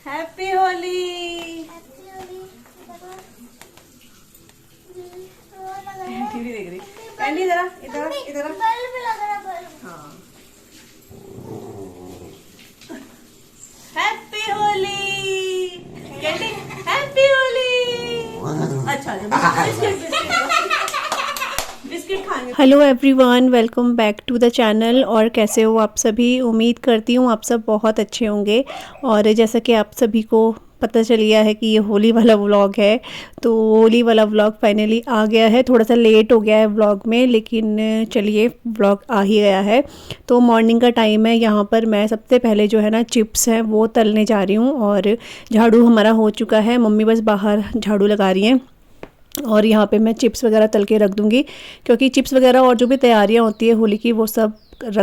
Happy Holi. TV देख रही candy, इधर इधर इधर। हाँ, happy Holi candy, happy Holi. अच्छा बिस्किट खाएंगे। Hello everyone, welcome back to the channel. और कैसे हो आप सभी? उम्मीद करती हूँ आप सब बहुत अच्छे होंगे। और जैसा कि आप सभी को पता चल गया है कि ये होली वाला व्लॉग है, तो होली वाला व्लॉग फाइनली आ गया है। थोड़ा सा लेट हो गया है व्लॉग में, लेकिन चलिए व्लॉग आ ही गया है। तो मॉर्निंग का टाइम है। यहाँ पर मैं सबसे पहले जो है ना चिप्स हैं वो तलने जा रही हूँ। और झाड़ू हमारा हो चुका है, मम्मी बस बाहर झाड़ू लगा रही हैं। और यहाँ पे मैं चिप्स वगैरह तल के रख दूँगी, क्योंकि चिप्स वगैरह और जो भी तैयारियाँ होती है होली की वो सब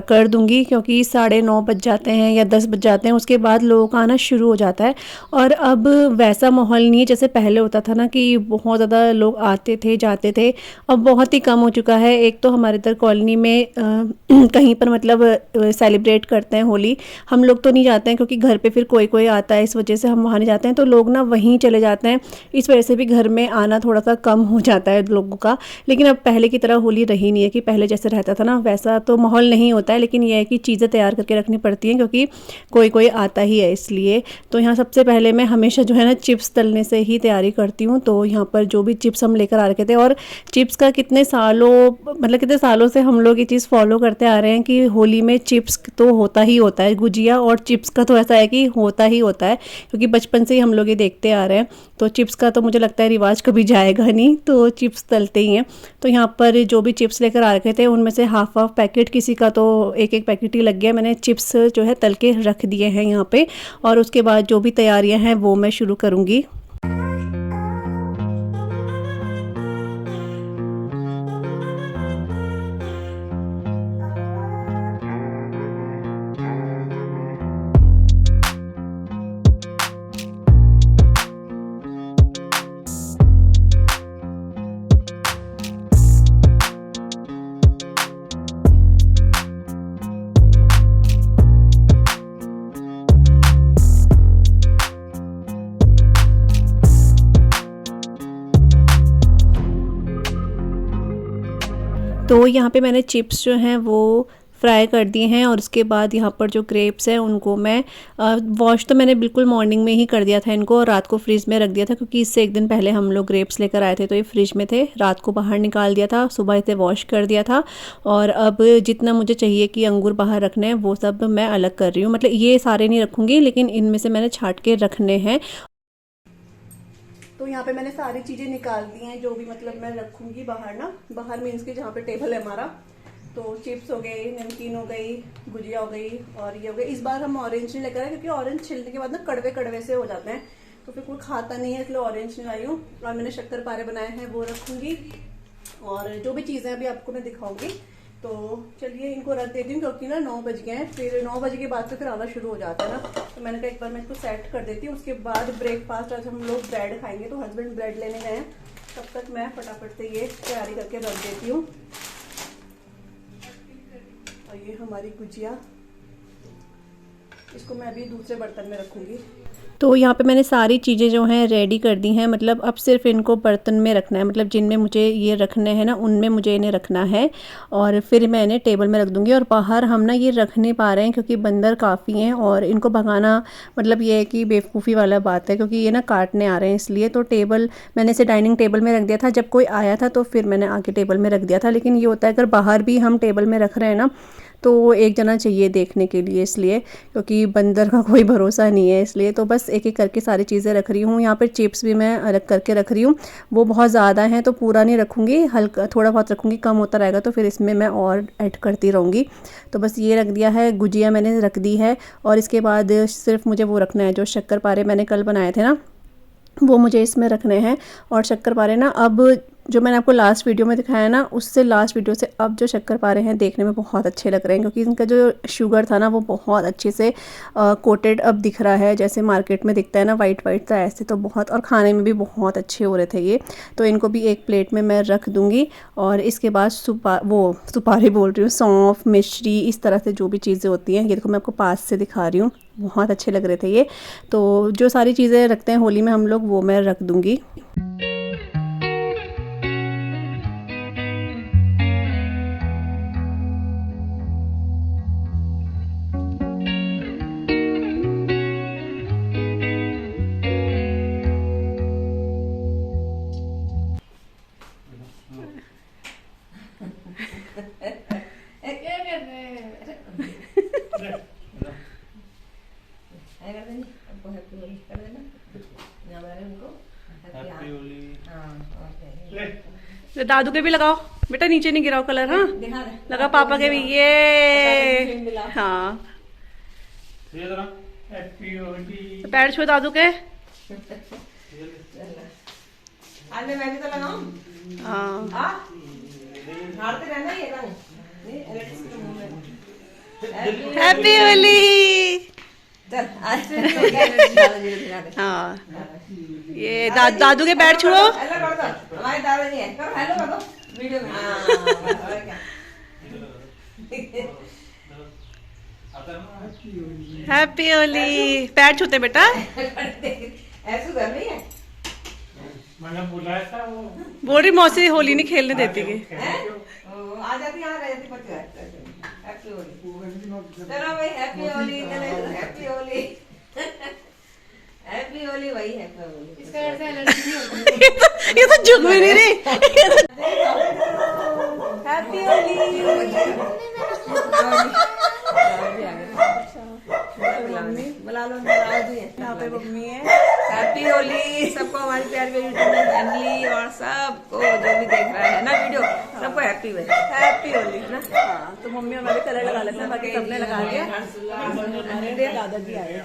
कर दूँगी, क्योंकि 9:30 बज जाते हैं या 10 बज जाते हैं, उसके बाद लोगों का आना शुरू हो जाता है। और अब वैसा माहौल नहीं है जैसे पहले होता था ना, कि बहुत ज़्यादा लोग आते थे जाते थे। अब बहुत ही कम हो चुका है। एक तो हमारे इधर कॉलोनी में कहीं पर मतलब सेलिब्रेट करते हैं होली, हम लोग तो नहीं जाते हैं, क्योंकि घर पे फिर कोई कोई आता है, इस वजह से हम वहाँ नहीं जाते हैं। तो लोग ना वहीं चले जाते हैं, इस वजह से भी घर में आना थोड़ा सा कम हो जाता है लोगों का। लेकिन अब पहले की तरह होली रही नहीं है, कि पहले जैसे रहता था ना वैसा तो माहौल नहीं होता है। लेकिन यह है कि चीज़ें तैयार करके रखनी पड़ती हैं, क्योंकि कोई कोई आता ही है इसलिए। तो यहाँ सबसे पहले मैं हमेशा जो है ना चिप्स तलने से ही तैयारी करती हूँ। तो यहाँ पर जो भी चिप्स हम लेकर आ रखे थे, और चिप्स का कितने सालों से हम लोग ये चीज़ फॉलो करते आ रहे हैं कि होली में चिप्स तो होता ही होता है। गुजिया और चिप्स का तो ऐसा है कि होता ही होता है, क्योंकि बचपन से ही हम लोग ये देखते आ रहे हैं। तो चिप्स का तो मुझे लगता है रिवाज कभी जाएगा नहीं, तो चिप्स तलते ही हैं। तो यहाँ पर जो भी चिप्स लेकर आ रखे थे उनमें से हाफ पैकेट, किसी का तो एक पैकेट ही लग गया। मैंने चिप्स जो है तल के रख दिए हैं यहाँ पे। और उसके बाद जो भी तैयारियां हैं वो मैं शुरू करूँगी। तो यहाँ पे मैंने चिप्स जो हैं वो फ्राई कर दिए हैं। और उसके बाद यहाँ पर जो ग्रेप्स हैं उनको मैं वॉश तो मैंने बिल्कुल मॉर्निंग में ही कर दिया था इनको, और रात को फ्रिज में रख दिया था, क्योंकि इससे एक दिन पहले हम लोग ग्रेप्स लेकर आए थे तो ये फ्रिज में थे। रात को बाहर निकाल दिया था, सुबह इसे वॉश कर दिया था। और अब जितना मुझे चाहिए कि अंगूर बाहर रखने हैं वो सब मैं अलग कर रही हूँ। मतलब ये सारे नहीं रखूँगी, लेकिन इनमें से मैंने छाँट के रखने हैं। तो यहाँ पे मैंने सारी चीजें निकाल दी हैं, जो भी मतलब मैं रखूंगी बाहर ना। बाहर मीन्स के जहाँ पे टेबल है हमारा। तो चिप्स हो गई, नमकीन हो गई, गुजिया हो गई, और ये हो गई। इस बार हम ऑरेंज नहीं लेकर आए, क्योंकि ऑरेंज छिलने के बाद ना कड़वे कड़वे से हो जाते हैं, तो फिर कोई खाता नहीं है, इसलिए ऑरेंज नहीं लाई हूँ। और मैंने शक्कर पारे बनाए हैं वो रखूंगी, और जो भी चीजें अभी आपको मैं दिखाऊंगी। तो चलिए इनको रख देती हूँ, क्योंकि ना 9 बज गए हैं। फिर 9 बजे के बाद तो फिर आना शुरू हो जाता है ना। तो मैंने कहा एक बार मैं इसको सेट कर देती हूँ। उसके बाद ब्रेकफास्ट, आज हम लोग ब्रेड खाएंगे, तो हस्बैंड ब्रेड लेने गए हैं। तब तक मैं फटाफट से ये तैयारी करके रख देती हूँ। और ये हमारी गुजिया, इसको मैं अभी दूसरे बर्तन में रखूंगी। तो यहाँ पे मैंने सारी चीज़ें जो हैं रेडी कर दी हैं। मतलब अब सिर्फ इनको बर्तन में रखना है, मतलब जिनमें मुझे ये रखने हैं ना उनमें मुझे इन्हें रखना है। और फिर मैं इन्हें टेबल में रख दूँगी। और बाहर हम ना ये रख नहीं पा रहे हैं, क्योंकि बंदर काफ़ी हैं, और इनको भगाना मतलब ये है कि बेवकूफ़ी वाला बात है, क्योंकि ये ना काटने आ रहे हैं। इसलिए तो टेबल मैंने इसे डाइनिंग टेबल में रख दिया था। जब कोई आया था तो फिर मैंने आके टेबल में रख दिया था। लेकिन ये होता है अगर बाहर भी हम टेबल में रख रहे हैं ना, तो एक जना चाहिए देखने के लिए, इसलिए क्योंकि बंदर का कोई भरोसा नहीं है। इसलिए तो बस एक एक करके सारी चीज़ें रख रही हूँ। यहाँ पर चिप्स भी मैं अलग करके रख रही हूँ। वो बहुत ज़्यादा हैं तो पूरा नहीं रखूँगी, हल्का थोड़ा बहुत रखूँगी, कम होता रहेगा तो फिर इसमें मैं और ऐड करती रहूँगी। तो बस ये रख दिया है, गुजिया मैंने रख दी है। और इसके बाद सिर्फ मुझे वो रखना है, जो शक्कर पारे मैंने कल बनाए थे ना, वो मुझे इसमें रखने हैं। और शक्कर पारे ना अब जो मैंने आपको लास्ट वीडियो में दिखाया ना, उससे लास्ट वीडियो से अब जो शक्कर पारे हैं देखने में बहुत अच्छे लग रहे हैं, क्योंकि इनका जो शुगर था ना वो बहुत अच्छे से कोटेड अब दिख रहा है, जैसे मार्केट में दिखता है ना वाइट वाइट सा, ऐसे तो बहुत। और खाने में भी बहुत अच्छे हो रहे थे ये। तो इनको भी एक प्लेट में मैं रख दूँगी। और इसके बाद सुपारी बोल रही हूँ, सौंफ, मिश्री, इस तरह से जो भी चीज़ें होती हैं, ये देखो मैं आपको पास से दिखा रही हूँ, बहुत अच्छे लग रहे थे ये। तो जो सारी चीज़ें रखते हैं होली में हम लोग वो मैं रख दूँगी। दादू के भी लगाओ बेटा, नीचे नहीं गिराओ कलर। हाँ लगा पापा के भी। ये हाँ पैर छुए दादू के। आज मैं भी तो लगाऊं। हाँ झाड़ते रहना ये रंग। हैप्पी होली। चल आज से हो गया धीरे-धीरे। हाँ ये दादू के पैर छुओ। हेलो कर दो, हमारे दादाजी है। करो हेलो कर दो वीडियो में। और क्या। हैप्पी होली। पैर छूते बेटा। ऐसे कर रही है। मैंने बुलाया था वो बोल रही मौसी होली नहीं खेलने देती कि। आ जाती यहाँ रह जाती पति हैप्पी होली। चलो भाई हैप्पी होली। चलो हैप्पी होली। हैप्पी होली भाई हैप्पी होली। इसका ऐसा एलर्जी नहीं होती। ये तो झुक भी नहीं रही। हैप्पी होली। बुला लो बुला दी है। यहाँ पे मम्मी है। हैप्पी होली सबको, हमारी प्यारी यूट्यूब फैमिली और सबको जो भी देख रहा है ना वीडियो, सबको हैप्पी होली। हैप्पी होली ना। हाँ तो मम्मी और मैं भी कलर लगा लेते हैं, बाकी सबने लगा दिया। हमारे दादा भी आए।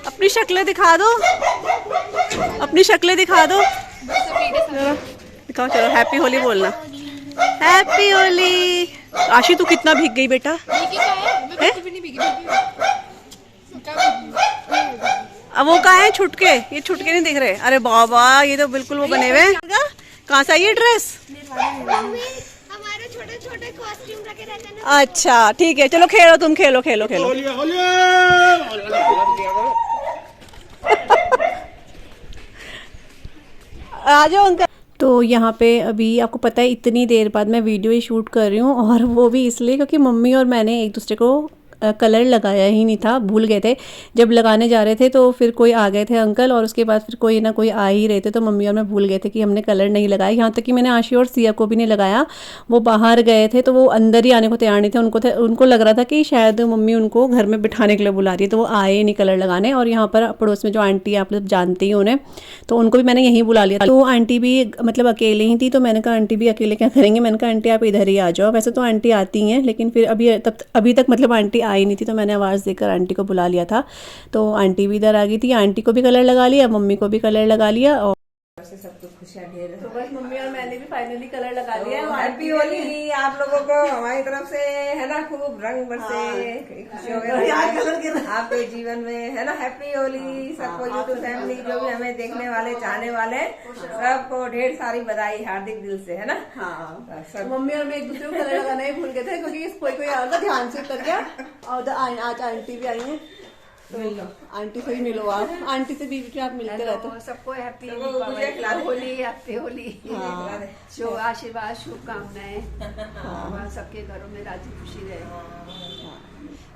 अपनी शक्लें दिखा दो, अपनी शक्लें दिखा दो। दिखाओ चलो। हैप्पी होली बोलना। हैप्पी होली। आशी तू कितना भीग गई बेटा। अब वो कहाँ है छुटके? ये छुटके नहीं दिख रहे। अरे बाबा ये तो बिल्कुल वो बने हुए हैं। कहाँ से आई ये ड्रेस? हमारे छोटे छोटे कॉस्ट्यूम रखे रहते हैं ना। अच्छा ठीक है चलो खेलो, तुम खेलो खेलो खेलो। आ जाओ अंकल। तो यहाँ पे अभी आपको पता है इतनी देर बाद मैं वीडियो ही शूट कर रही हूँ, और वो भी इसलिए क्योंकि मम्मी और मैंने एक दूसरे को कलर लगाया ही नहीं था, भूल गए थे। जब लगाने जा रहे थे तो फिर कोई आ गए थे अंकल, और उसके बाद फिर कोई ना कोई आ ही रहे थे, तो मम्मी और मैं भूल गए थे कि हमने कलर नहीं लगाया। यहाँ तक कि मैंने आशी और सिया को भी नहीं लगाया। वो बाहर गए थे तो वो अंदर ही आने को तैयार नहीं थे। उनको लग रहा था कि शायद मम्मी उनको घर में बिठाने के लिए बुला रही है, तो वो आए नहीं कलर लगाने। और यहाँ पर पड़ोस में जो आंटी आप लोग जानते ही उन्हें, तो उनको भी मैंने यहीं बुला लिया। तो आंटी भी मतलब अकेले ही थी, तो मैंने कहा आंटी भी अकेले क्या करेंगे। मैंने कहा आंटी आप इधर ही आ जाओ। वैसे तो आंटी आती हैं, लेकिन फिर अभी तक मतलब आंटी आई नहीं थी, तो मैंने आवाज़ देकर आंटी को बुला लिया था। तो आंटी भी इधर आ गई थी। आंटी को भी कलर लगा लिया, मम्मी को भी कलर लगा लिया। और सबको खुशियाँ ढेर। तो बस मम्मी और मैंने भी फाइनली कलर लगा लिया है। हैप्पी होली आप लोगों को हमारी तरफ से, है ना। खूब रंग बरसे, खुशी हो आपके जीवन में, है ना। हैप्पी होली सबको, यूट्यूब फैमिली जो भी हमें देखने वाले चाहने वाले सबको ढेर सारी बधाई हार्दिक दिल से, है ना। हाँ सब मम्मी और मैं एक दूसरे को कलर लगाना ही भूल गए थे, क्योंकि कोई आ रहा था, ध्यान से कर गया। और आज आंटी भी आई है, तो आंटी से ही मिलो आप। आंटी से बीच में आप मिलते रहते हो। सबको हैप्पी होली हैप्पी होली। शुभ आशीर्वाद शुभकामनाएं सबके घरों में राजी खुशी रहे।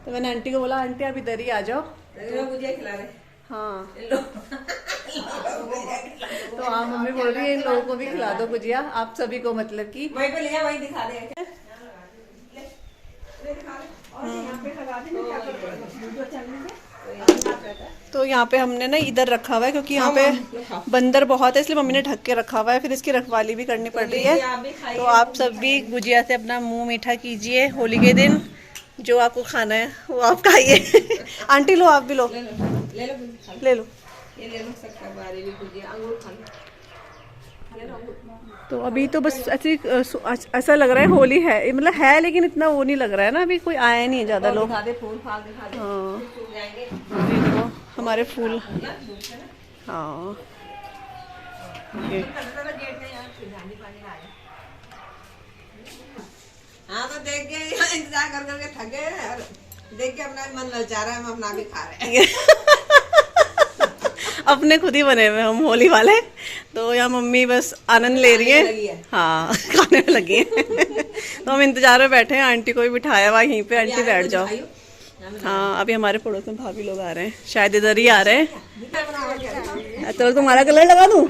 तो मैंने आंटी को बोला आंटी आप इधर ही आ जाओ। मुझे खिला रहे। हाँ तो हाँ मम्मी बोल रही है इन लोगों को भी खिला दो गुजिया, आप सभी को, मतलब कि वहीं पे लिया वहीं दिखा दे। तो यहाँ पे हमने ना इधर रखा हुआ है, क्योंकि यहाँ पे बंदर बहुत है, इसलिए मम्मी ने ढक के रखा हुआ है। फिर इसकी रखवाली भी करनी पड़ रही है। तो आप सब भी गुजिया से अपना मुंह मीठा कीजिए होली के दिन। जो आपको खाना है वो आप खाइए। आंटी लो, आप भी लो, ले लो ये ले लो सबका बारी भी गुजिया अंगूर खा लो। तो अभी तो बस ऐसा लग रहा है होली है, मतलब है, लेकिन इतना वो नहीं लग रहा है ना, अभी कोई आया नहीं है ज्यादा लोग। दिखा दे फूल फाल दिखा दे। हाँ जाएंगे देखो हमारे फूल। हाँ गेट में यार फिर पानी खा कर करके थक गए और देख के अपना मन ललचा रहा है, हम अपना भी खा रहे हैं। अपने खुद ही बने हुए हम होली वाले। तो यहाँ मम्मी बस आनंद ले रही है, हाँ खाने में लगी है। तो हम इंतजार में बैठे हैं, आंटी को भी बिठाया हुआ यहीं पे, आंटी बैठ जाओ। हाँ अभी हमारे पड़ोस में भाभी लोग आ रहे हैं, शायद इधर ही आ रहे हैं। चलो तुम्हारा कलर लगा दूं?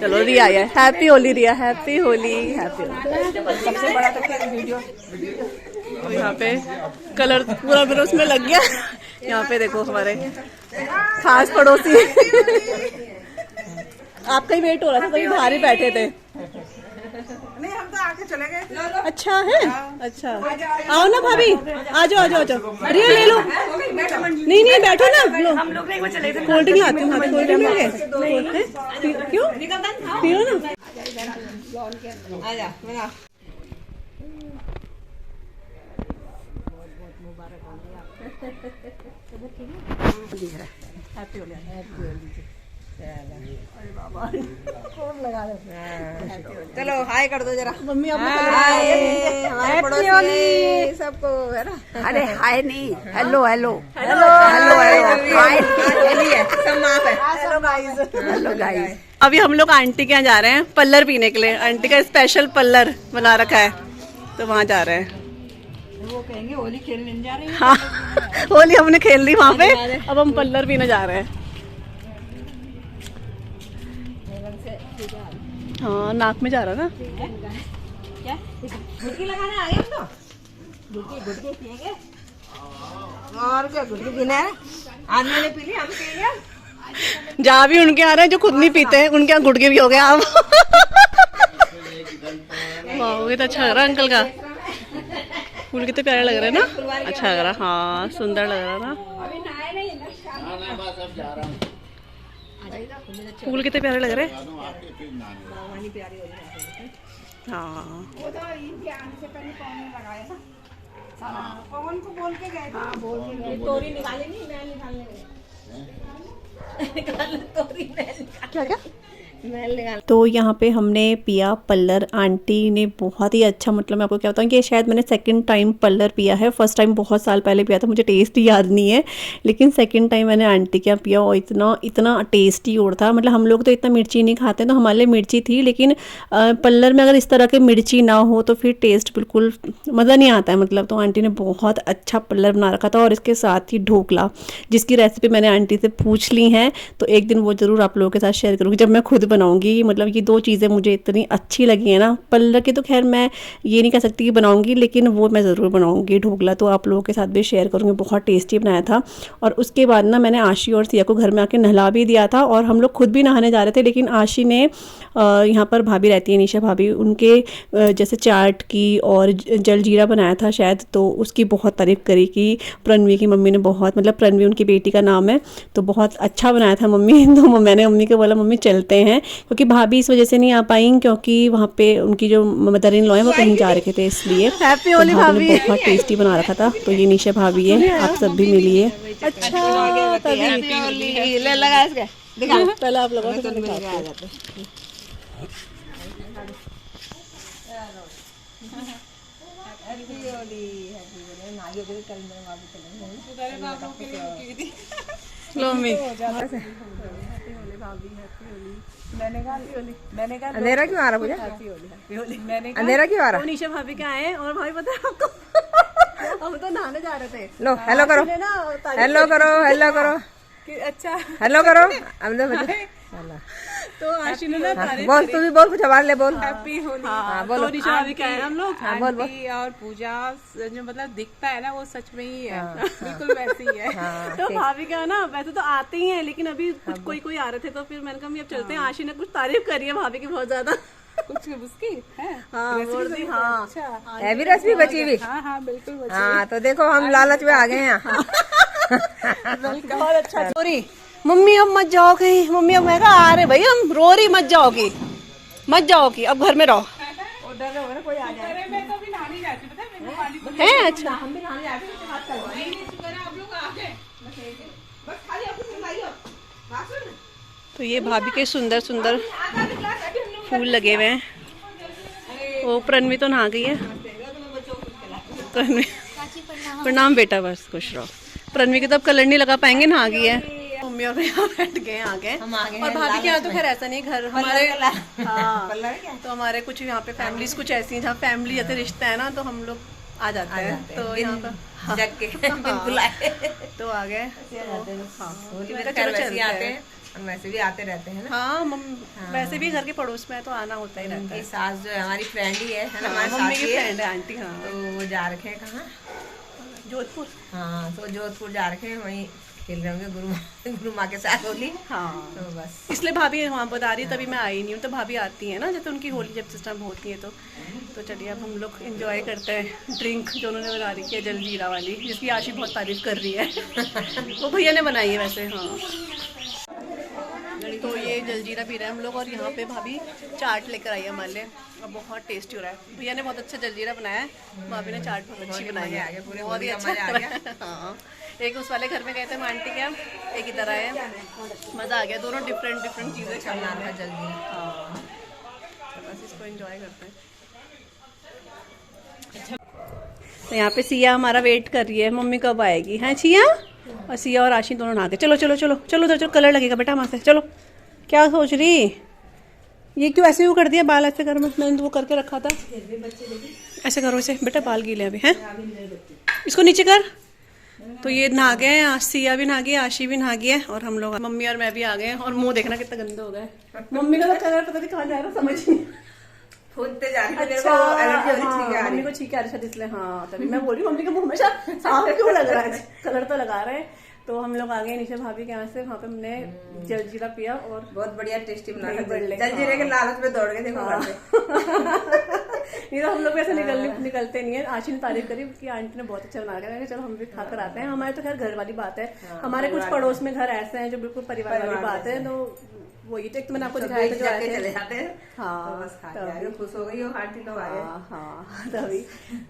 चलो रिया है, हैप्पी होली रिया, हैप्पी होली, हैप्पी होली। सबसे बड़ा तो वीडियो यहाँ पे कलर पूरा मेरा उसमें लग गया। यहाँ पे देखो हमारे खास पड़ोसी आपका ही वेट हो रहा था, तभी बाहर ही बैठे थे। नहीं हम तो आके चले गए। अच्छा है, अच्छा आओ ना भाभी, आ जाओ आ जाओ आ जाओ। रिया ले लो, नहीं नहीं बैठो ना, लो हम लोग चले थे। कोल्ड ड्रिंक लाती हूँ, कोल्ड ड्रिंक लेंगे क्यों, पियो ना। आजा बना। हैप्पी होली, चलो हाय कर दो जरा मम्मी आप हाय हमारे पड़ोसी सबको, है ना। अरे हाय नहीं, hello hello hello hi Holi है, सब माफ है। Hello guys. अभी हम लोग आंटी के यहाँ जा रहे हैं पल्लर पीने के लिए। आंटी का स्पेशल पल्लर बना रखा है, तो वहाँ जा रहे हैं। वो कहेंगे होली खेलने जा रहे हैं। हाँ होली हमने खेल ली वहाँ पे, अब हम पल्लर पीने जा रहे हैं। हाँ नाक में जा रहा ना। क्या गुटकी लगाने आ गए हम तो, गुटकी पिएंगे और क्या, गुटकी पीना है। आज मैंने पी ली, हम पिएंगे। जहाँ भी उनके आ रहे हैं जो खुद नहीं पीते हैं, उनके यहाँ गुटके भी हो गया अब। वाह ये तो अच्छा लग रहा है अंकल का फूल, कितने प्यारे लग रहे हैं ना, अच्छा लग रहा, हाँ सुंदर लग रहा ना फूल, कितने प्यारे लग रहे हैं। हाँ पवन को बोल के गए, हाँ बोल के गए। तोरी निकाले नहीं, मैं निकालने गए। क्या क्या तो यहाँ पे हमने पिया पल्लर। आंटी ने बहुत ही अच्छा, मतलब मैं आपको क्या बताऊँ कि शायद मैंने सेकंड टाइम पल्लर पिया है। फर्स्ट टाइम बहुत साल पहले पिया था, मुझे टेस्ट याद नहीं है, लेकिन सेकंड टाइम मैंने आंटी के यहाँ पिया और इतना इतना टेस्टी और था। मतलब हम लोग तो इतना मिर्ची नहीं खाते, तो हमारे लिए मिर्ची थी, लेकिन पल्लर में अगर इस तरह के मिर्ची ना हो तो फिर टेस्ट बिल्कुल मज़ा नहीं आता है। मतलब तो आंटी ने बहुत अच्छा पल्लर बना रखा था, और इसके साथ ही ढोकला, जिसकी रेसिपी मैंने आंटी से पूछ ली है, तो एक दिन वो ज़रूर आप लोगों के साथ शेयर करूँगी जब मैं खुद बनाऊंगी। मतलब ये दो चीज़ें मुझे इतनी अच्छी लगी है ना। पल्लर की तो खैर मैं ये नहीं कह सकती कि बनाऊंगी, लेकिन वो मैं ज़रूर बनाऊंगी। ढोकला तो आप लोगों के साथ भी शेयर करूंगी, बहुत टेस्टी बनाया था। और उसके बाद ना मैंने आशी और सिया को घर में आके नहला भी दिया था, और हम लोग खुद भी नहाने जा रहे थे, लेकिन आशी ने यहाँ पर भाभी रहती है निशा भाभी, उनके जैसे चाट की और जलजीरा बनाया था शायद, तो उसकी बहुत तारीफ़ करी कि प्रणवी की मम्मी ने बहुत, मतलब प्रणवी उनकी बेटी का नाम है, तो बहुत अच्छा बनाया था मम्मी। तो मैंने मम्मी को बोला मम्मी चलते हैं, क्योंकि भाभी इस वजह से नहीं आ पाई, क्योंकि वहाँ पे उनकी जो मदर इन लॉ है वो कहीं जा रखे थे, इसलिए। हैप्पी होली भाभी, बहुत टेस्टी बना रखा था। तो ये निशा भाभी है, आप सब भी मिलिए। अच्छा तभी ले लगा इसके, दिखा पहले आप लोगों को लो मम्मी। अंधेरा क्यों आ रहा मुझे, अंधेरा क्यों आ रहा। निशा भाभी के आए, और भाभी पता है आपको हम तो नहाने जा रहे थे। लो हेलो करो, हेलो करो, हेलो करो, अच्छा हेलो करो। हम तो आशी ने ना तारीफ बोल, तू भी बोल, कुछ आवाज ले बोल। हैप्पी होली। हाँ, बोलो। तो निशा भाभी के आए हम लोग। हाँ, बोल बोल। आंटी और पूजा जो मतलब दिखता है ना वो सच में ही है, बिल्कुल वैसी ही है। हाँ, तो ठीक। भाभी का ना वैसे तो आते ही हैं, लेकिन अभी कुछ कोई आ रहे थे, तो फिर मैंने कहा अब चलते हैं। आशी ने कुछ तारीफ करी है भाभी की बहुत ज्यादा। कुछ उसकी है हाँ बोल दी, हाँ अच्छा, है भी रेसिपी बची भी। हाँ हाँ बिल्कुल बची। हाँ तो देखो हम लालच में आ गए हैं। बहुत अच्छा। सॉरी मम्मी अब मत जाओ कहीं, मम्मी अब मैं कहा आ रहे भाई हम, रो रही मत जाओगी, मत जाओगी, अब घर में रहो। कोई आ जाए। अरे मैं तो अभी नहाने जाती हूँ, पता है मेरे को पानी पूरी है अच्छा। हम भी नहाने जाते हैं, हाथ चलवा। शुक्र है आप लोग आ गए। बस खाली अपनी सुनाइयो, बात सुन। तो ये भाभी के सुंदर सुंदर फूल लगे हुए हैं। वो प्रणवी तो नहा गई है। प्रणवी प्रणाम बेटा, बस खुश रहो। प्रणवी के तो अब कलर नहीं लगा पाएंगे, नहा गई है। मम्मी और यहाँ बैठ गए आगे, और भाभी के यहाँ तो खैर ऐसा नहीं, घर हमारे हाँ तो हमारे कुछ यहाँ पे फैमिलीज कुछ ऐसी हैं जहाँ फैमिली जैसे रिश्ता है ना, तो हम लोग आ जाते हैं। तो यहाँ पर जग के बिल्कुल आए तो आ गए। होली में खैर वैसे ही आते हैं, और वैसे भी आते रहते हैं ना। हाँ वैसे भी घर के पड़ोस में है तो आना होता ही रहता है। उनकी सास जो है हमारी फ्रेंड ही है ना, हमारे मम्मी की साथ ही है। फ्रेंड है आंटी। हाँ तो वो जा रखे हैं कहाँ, जोधपुर। हाँ तो जोधपुर जा रखे हैं, वहीं खेल रहे होंगे गुरु माँ के साथ होली। हाँ तो बस इसलिए भाभी वहाँ बता रही, तभी मैं आई नहीं हूँ। तो भाभी आती है ना जैसे उनकी होली जब सिस्टम होती है तो चलिए अब हम लोग एंजॉय करते हैं। ड्रिंक जो उन्होंने बना रही है जलजीरा वाली, जिसकी आशी बहुत तारीफ कर रही है वो भैया ने बनाई है वैसे। हाँ तो ये जलजीरा पी रहे हैं हम लोग, और यहाँ पे भाभी चाट लेकर आई है हमारे लिए, और बहुत टेस्टी हो रहा है। भैया ने बहुत अच्छा जलजीरा बनाया है, भाभी ने चाट बहुत अच्छी बनाई है, बहुत ही अच्छा लग रहा है। हाँ एक उस वाले घर में गए थे हम आंटी के यहाँ, एक इधर आए, मज़ा आ गया। दोनों डिफरेंट चीज़ें खाना था जल्दी। हाँ बस इसको एंजॉय करते हैं। तो यहाँ पे सिया हमारा वेट कर रही है, मम्मी कब आएगी हैं सिया। और सिया और आशी दोनों नहा के चलो चलो चलो चलो उधर चलो, कलर लगेगा बेटा वहाँ से। चलो क्या सोच रही, ये क्यों ऐसे वो कर दिया बाल ऐसे कर, मैंने वो करके रखा था। ऐसे करो इसे बेटा, बाल गीले अभी हैं, इसको नीचे कर। तो ये नहा गए हैं, सिया भी नहा गई, आशी भी नहा गई है, और हम लोग मम्मी और मैं भी आ गए हैं। और मुंह देखना कितना गंदा हो गया है। मम्मी का तो कलर पता नहीं कहाँ जा रहा, समझ नहीं। फूलते जा रही है, अच्छा एलर्जी हो रही है, हाँ, मम्मी को छींके आ रही है इसलिए। हाँ तभी मैं बोल रही हूँ मम्मी का मुंह हमेशा साफ क्यों लग रहा है, कलर तो लगा रहे हैं। तो हम लोग आ गए नीचे भाभी के यहाँ से, वहाँ पे हमने जलजीरा पिया और बहुत बढ़िया टेस्टी बना नहीं, था। बढ़िया। जलजीरे के लालच में दौड़ गए, देखो घर से। नहीं तो हम लोग ऐसे निकलते नहीं है। आशी ने तारीफ करी कि आंटी ने बहुत अच्छा बना के, चलो हम भी खाकर आते हैं। हमारे तो खैर घर वाली बात है, हमारे कुछ पड़ोस में घर ऐसे हैं जो बिल्कुल परिवार वाली बात है। तो वही तो एक तो मैंने आपको दिखाया था जो आए थे, चले जाते हैं। हाँ तो बस खा के आ गए, खुश हो गई हो, आंटी लोग आ गए। हाँ तभी।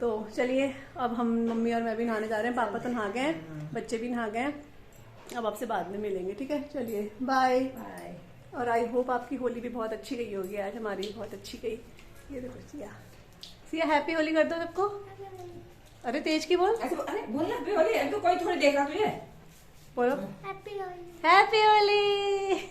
तो चलिए अब हम मम्मी और मैं भी नहाने जा रहे हैं, पापा तो नहा गए, बच्चे भी नहा गए। अब आपसे बाद में मिलेंगे, ठीक है। चलिए बाय बाय। और आई होप आपकी होली भी बहुत अच्छी गई होगी, आज हमारी भी बहुत अच्छी गई। ये देखो सिया, सिया हैप्पी होली कर दो सबको। अरे तेज की बोल, ऐसे अरे बोल ना हैप्पी होली, तो कोई थोड़ी देख रहा तुझे। बोलो हैप्पी होली।